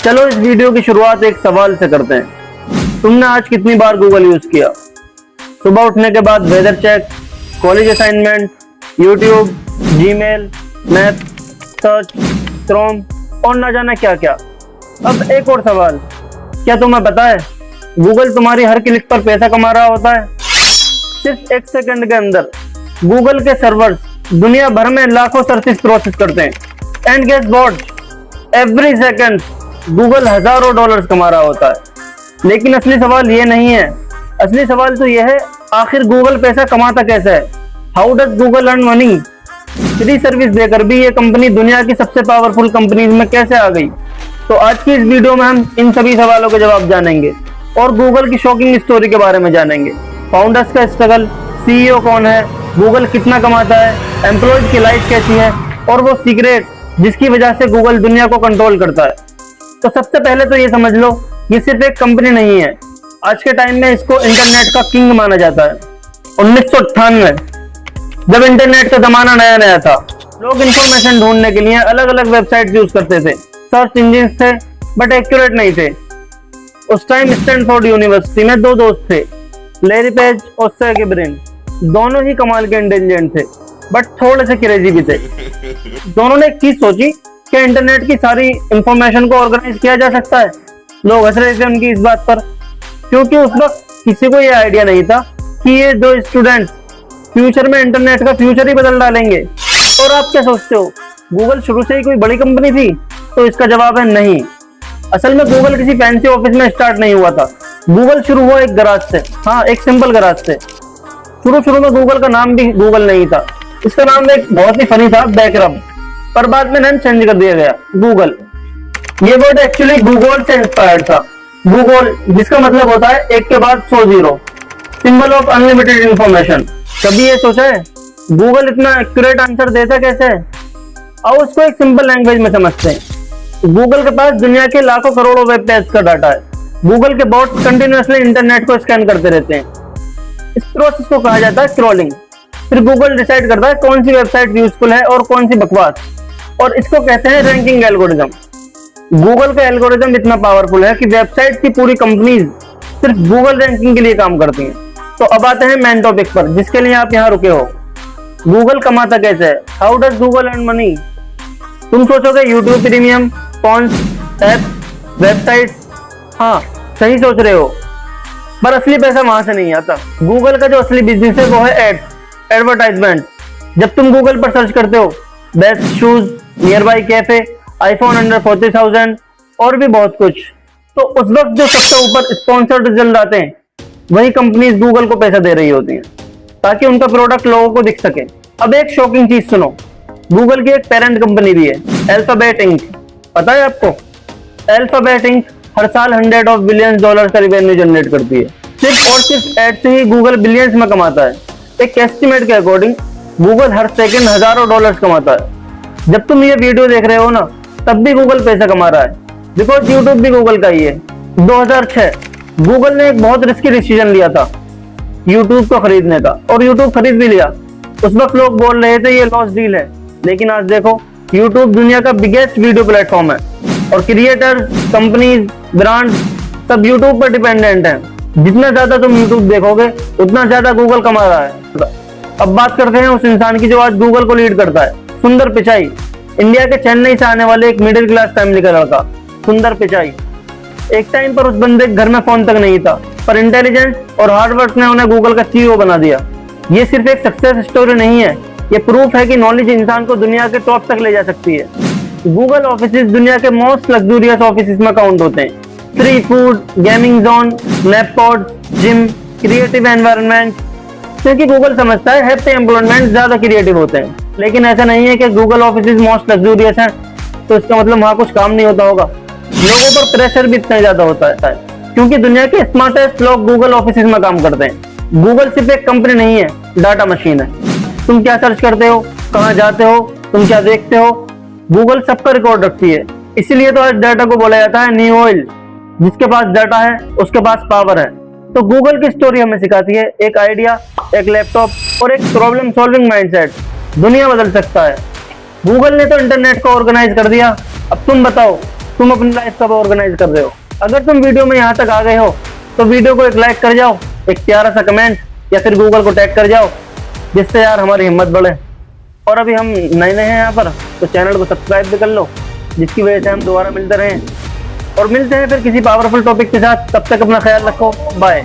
चलो इस वीडियो की शुरुआत एक सवाल से करते हैं। तुमने आज कितनी बार गूगल यूज किया? सुबह उठने के बाद weather check, college assignment, YouTube, Gmail, map, search, Chrome और ना जाने क्या क्या। अब एक और सवाल, क्या तुम्हें पता है गूगल तुम्हारी हर क्लिक पर पैसा कमा रहा होता है? सिर्फ एक सेकंड के अंदर गूगल के सर्वर्स दुनिया भर में लाखों सर्चेस प्रोसेस करते हैं। And guess what, every second Google हजारों डॉलर्स कमा रहा होता है। लेकिन असली सवाल ये नहीं है। असली सवाल तो यह है, आखिर गूगल पैसा कमाता कैसे है? How does Google earn money? Free service देकर भी ये कंपनी दुनिया की सबसे पावरफुल कंपनीज में कैसे आ गई? तो आज की इस वीडियो में हम इन सभी सवालों के जवाब जानेंगे और गूगल की शॉकिंग स्टोरी के बारे में जानेंगे। फाउंडर्स का स्ट्रगल, सीईओ कौन है, गूगल कितना कमाता है, एम्प्लॉयज की लाइफ कैसी है और वो सीक्रेट जिसकी वजह से गूगल दुनिया को कंट्रोल करता है। तो सबसे पहले तो ये समझ लो, ये सिर्फ एक कंपनी नहीं है। आज के टाइम में इसको इंटरनेट का किंग माना जाता है। 1998 जब इंटरनेट का जमाना नया नया था, लोग इंफॉर्मेशन ढूंढने के लिए अलग अलग वेबसाइट यूज करते थे। सर्च इंजिन थे बट एक्यूरेट नहीं थे। उस टाइम स्टैनफोर्ड यूनिवर्सिटी में दो दोस्त थे, लैरी पेज और सर्गे ब्रिन। दोनों ही कमाल के इंटेलिजेंट थे बट थोड़े से क्रेजी भी थे। दोनों ने एक चीज सोची कि इंटरनेट की सारी इंफॉर्मेशन को ऑर्गेनाइज किया जा सकता है। लोग हंस रहे थे उनकी इस बात पर, क्योंकि उस वक्त किसी को यह आइडिया नहीं था कि ये दो स्टूडेंट्स फ्यूचर में इंटरनेट का फ्यूचर ही बदल डालेंगे। और आप क्या सोचते हो, गूगल शुरू से ही कोई बड़ी कंपनी थी? तो इसका जवाब है नहीं। असल में गूगल किसी फैंसी ऑफिस में स्टार्ट नहीं हुआ था। गूगल शुरू हुआ एक गराज से। हाँ, एक सिंपल गराज से। शुरू में गूगल का नाम भी गूगल नहीं था। इसका नाम एक बहुत ही फनी था, बैकरम, पर बाद में नाम चेंज कर दिया गया गूगल। ये वर्ड एक्चुअली गूगल से इंस्पायर्ड था। गूगल जिसका मतलब होता है एक के बाद 100 zero, symbol of unlimited information. कभी ये सोचा है गूगल इतना एक्यूरेट आंसर देता कैसे है? आओ उसको एक सिंपल लैंग्वेज में समझते हैं। गूगल के पास दुनिया के लाखों करोड़ों वेब पेज का डाटा है। गूगल के बॉट्स कंटिन्यूअसली इंटरनेट को स्कैन करते रहते हैं। इस प्रोसेस को कहा जाता है स्क्रॉलिंग। फिर गूगल डिसाइड करता है कौन सी वेबसाइट यूजफुल है और कौन सी बकवास, और इसको कहते हैं रैंकिंग एल्गोरिथम। गूगल का एल्गोरिथम इतना पावरफुल है कि वेबसाइट की पूरी कंपनीज सिर्फ गूगल रैंकिंग के लिए काम करती हैं। तो अब आते हैं मेन टॉपिक पर, जिसके लिए आप यहाँ रुके हो। गूगल कमाता कैसे है? How does Google earn money? तुम सोचोगे YouTube premium, fonts, app, website. हाँ, सही सोच रहे हो, पर असली पैसा वहां से नहीं आता। गूगल का जो असली बिजनेस है वो है एड्स, एडवर्टाइजमेंट। जब तुम गूगल पर सर्च करते हो best shoes, near by cafe, iPhone under 40,000 और भी बहुत कुछ, तो उस वक्त जो सबसे ऊपर स्पॉन्सर्ड रिजल्ट आते हैं वही कंपनीज गूगल को पैसा दे रही होती हैं ताकि उनका प्रोडक्ट लोगों को दिख सके। अब एक शॉकिंग चीज सुनो, गूगल की एक पेरेंट कंपनी भी है, अल्फाबेट इंक। पता है आपको? अल्फाबेट इंक हर साल $100 ऑफ बिलियन का रिवेन्यू जनरेट करती है। सिर्फ और सिर्फ एड से ही गूगल बिलियंस में कमाता है। एक एस्टिमेट के अकॉर्डिंग गूगल हर सेकंड हजारों डॉलर्स कमाता है। जब तुम ये वीडियो देख रहे हो ना, तब भी गूगल पैसा कमा रहा है, बिकॉज यूट्यूब भी गूगल का ही है। 2006 गूगल ने एक बहुत रिस्की डिसीजन लिया था यूट्यूब को खरीदने का, और यूट्यूब खरीद भी लिया। उस वक्त लोग बोल रहे थे ये लॉस डील है, लेकिन आज देखो यूट्यूब दुनिया का बिगेस्ट वीडियो प्लेटफॉर्म है और क्रिएटर्स, कंपनीज, ब्रांड सब यूट्यूब पर डिपेंडेंट हैं। जितना ज्यादा तुम यूट्यूब देखोगे उतना ज्यादा गूगल कमा रहा है। अब बात करते हैं उस इंसान की जो आज गूगल को लीड करता है, सुंदर पिचाई। इंडिया के चेन्नई से आने वाले एक मिडिल क्लास फैमिली का लड़का, सुंदर पिचाई। एक टाइम पर उस बंदे के घर में फोन तक नहीं था, पर इंटेलिजेंस और हार्डवर्क ने उन्हें गूगल का सीईओ बना दिया। ये सिर्फ एक सक्सेस स्टोरी नहीं है, ये प्रूफ है कि नॉलेज इंसान को दुनिया के टॉप तक ले जा सकती है। गूगल ऑफिसेज दुनिया के मोस्ट लग्जूरियस ऑफिसेज में काउंट होते हैं। Free food, gaming zone, map pod, gym, creative environment, क्योंकि गूगल समझता है हैप्पी एम्प्लॉयमेंट ज्यादा क्रिएटिव होते हैं। लेकिन ऐसा नहीं है कि गूगल ऑफिसेज मोस्ट लग्जूरियस हैं तो इसका मतलब वहां कुछ काम नहीं होता होगा। लोगों पर प्रेशर भी इतना ज्यादा होता है, क्योंकि दुनिया के स्मार्टेस्ट लोग गूगल ऑफिसेज में काम करते हैं। गूगल सिर्फ एक कंपनी नहीं है, डाटा मशीन है। तुम क्या सर्च करते हो, कहाँ जाते हो, तुम क्या देखते हो, गूगल सबका रिकॉर्ड रखती है। इसीलिए तो आज डाटा को बोला जाता है न्यू ऑयल। जिसके पास डाटा है उसके पास पावर है। तो गूगल की स्टोरी हमें सिखाती है एक आइडिया, एक लैपटॉप और एक प्रॉब्लम सॉल्विंग माइंडसेट दुनिया बदल सकता है। गूगल ने तो इंटरनेट को ऑर्गेनाइज कर दिया, अब तुम बताओ तुम अपनी लाइफ कब ऑर्गेनाइज कर रहे हो। अगर तुम वीडियो में यहाँ तक आ गए हो तो वीडियो को एक लाइक कर जाओ, एक प्यारा सा कमेंट या फिर गूगल को टैग कर जाओ, जिससे यार हमारी हिम्मत बढ़े। और अभी हम नए नए हैं यहाँ पर, तो चैनल को सब्सक्राइब भी कर लो, जिसकी वजह से हम दोबारा मिलते रहें। और मिलते हैं फिर किसी पावरफुल टॉपिक के साथ। तब तक अपना ख्याल रखो, बाय।